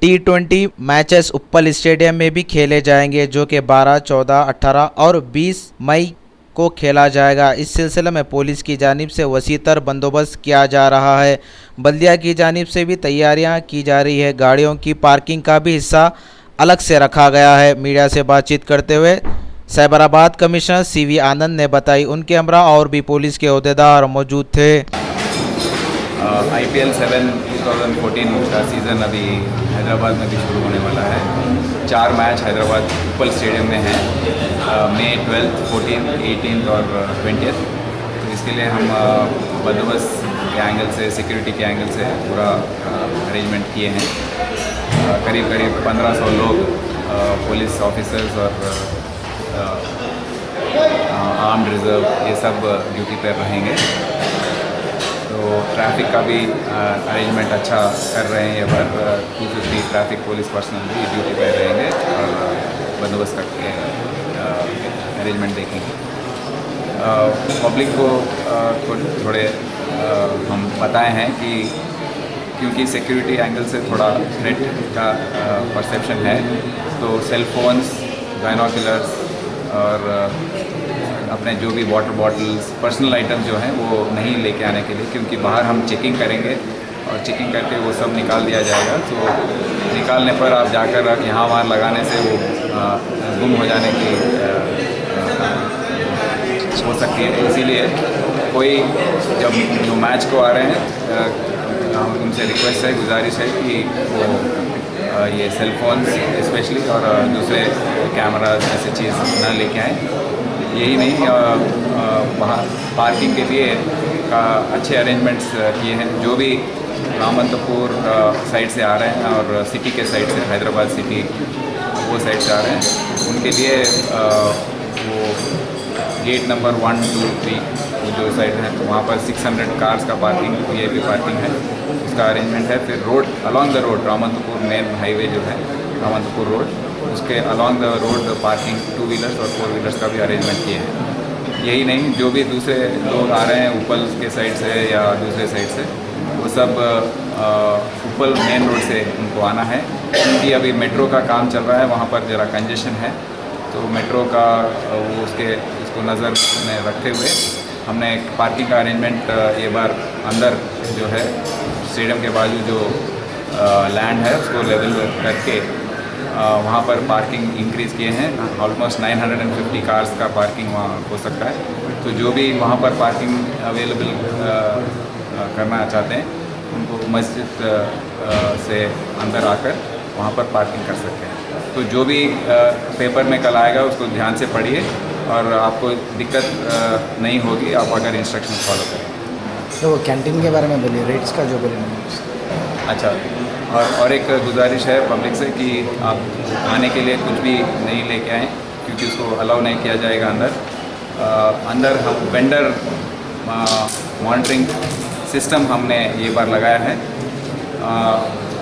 T20 matches उप्पल stadium में भी खेले जाएंगे, जो कि 12, 14, 18 और 20 मई को खेला जाएगा। इस सिलसिले में पुलिस की जानिब से वसीतर बंदोबस्त किया जा रहा है। बल्दिया की जानिब से भी तैयारियां की जा रही है। गाड़ियों की पार्किंग का भी हिस्सा अलग से रखा गया है। मीडिया से बातचीत करते हुए साइबराबाद कमिश्नर CV आनंद ने बताई उनके हमरा और भी पुलिस के अहदेदार मौजूद थे। IPL 7 2014 का सीज़न अभी हैदराबाद में भी शुरू होने वाला है। 4 मैच हैदराबाद उप्पल स्टेडियम में हैं, मई 12, 14, 18 और 20। तो इसके लिए हम बंदोबस्त के एंगल से, सिक्योरिटी के एंगल से पूरा अरेंजमेंट किए हैं। करीब 1500 लोग, पुलिस ऑफिसर्स और आर्म्ड रिजर्व, ये सब ड्यूटी पर रहेंगे। तो ट्रैफिक का भी अरेंजमेंट अच्छा कर रहे हैं। ये बार 250 ट्रैफिक पुलिस पर्सनल भी ड्यूटी पर रहेंगे और बंदोबस्त करके अरेंजमेंट देखेंगे। पब्लिक को थोड़े हम बताए हैं कि क्योंकि सिक्योरिटी एंगल से थोड़ा थ्रेट का परसेप्शन है, तो सेल फोन्स, बाइनोकुलर्स और अपने जो भी वाटर बॉटल्स, पर्सनल आइटम जो हैं वो नहीं लेके आने के लिए, क्योंकि बाहर हम चेकिंग करेंगे और चेकिंग करके वो सब निकाल दिया जाएगा। तो निकालने पर आप जाकर यहाँ वहाँ लगाने से वो गुम हो जाने की हो सकती है। इसीलिए कोई जब जो मैच को आ रहे हैं, हम उनसे रिक्वेस्ट है, गुजारिश है कि वो ये सेल फोन्स स्पेशली और दूसरे कैमराज ऐसी चीज़ ना लेके आएँ। यही नहीं, वहाँ पार्किंग के लिए अच्छे अरेंजमेंट्स किए हैं। जो भी रामंतपुर साइड से आ रहे हैं और सिटी के साइड से, हैदराबाद सिटी वो साइड से आ रहे हैं, उनके लिए वो गेट नंबर 1, 2, 3 वो जो साइड है, तो वहाँ पर 600 कार्स का पार्किंग, VIP पार्किंग है, उसका अरेंजमेंट है। फिर road, along the road, Ramanthapur main highway जो है रामंतपुर रोड, उसके along the road parking 2 wheelers और 4 व्हीलर्स का भी अरेंजमेंट किए हैं। यही नहीं, जो भी दूसरे लोग आ रहे हैं उप्पल के साइड से या दूसरे साइड से, वो सब उप्पल मेन रोड से उनको आना है, क्योंकि अभी मेट्रो का काम चल रहा है, वहाँ पर ज़रा कंजेशन है। तो मेट्रो का वो उसको नज़र में रखते हुए हमने एक पार्किंग का अरेंजमेंट ये बार अंदर जो है स्टेडियम के बाजू जो लैंड है उसको लेवल करके वहाँ पर पार्किंग इंक्रीज़ किए हैं। ऑलमोस्ट 950 कार्स का पार्किंग वहाँ हो सकता है। तो जो भी वहाँ पर पार्किंग अवेलेबल करना चाहते हैं, उनको मस्जिद से अंदर आकर वहाँ पर पार्किंग कर सकते हैं। तो जो भी पेपर में कल आएगा उसको ध्यान से पढ़िए और आपको दिक्कत नहीं होगी, आप अगर इंस्ट्रक्शन फॉलो करें। तो कैंटीन के बारे में बोलिए, रेट्स का जो बोले। अच्छा, और एक गुजारिश है पब्लिक से कि आप खाने के लिए कुछ भी नहीं लेके आएँ, क्योंकि उसको अलाउ नहीं किया जाएगा अंदर। हम वेंडर मॉनिटरिंग सिस्टम हमने ये बार लगाया है।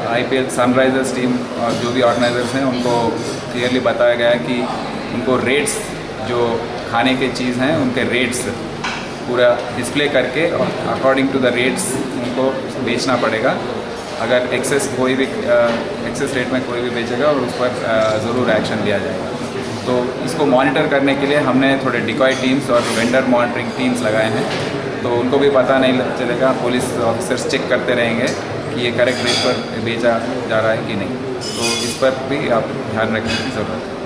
IPL सनराइजर्स टीम और जो भी ऑर्गेनाइजर्स हैं उनको क्लियरली बताया गया है कि उनको रेट्स, जो खाने के चीज़ हैं उनके रेट्स पूरा डिस्प्ले करके और अकॉर्डिंग टू द रेट्स उनको बेचना पड़ेगा। अगर एक्सेस रेट में कोई भी बेचेगा और उस पर ज़रूर एक्शन लिया जाएगा। तो इसको मॉनिटर करने के लिए हमने थोड़े डिकॉय टीम्स और वेंडर मॉनिटरिंग टीम्स लगाए हैं, तो उनको भी पता नहीं चलेगा। पुलिस ऑफिसर्स चेक करते रहेंगे कि ये करेक्ट रेट पर बेचा जा रहा है कि नहीं। तो इस पर भी आप ध्यान रखने की ज़रूरत है।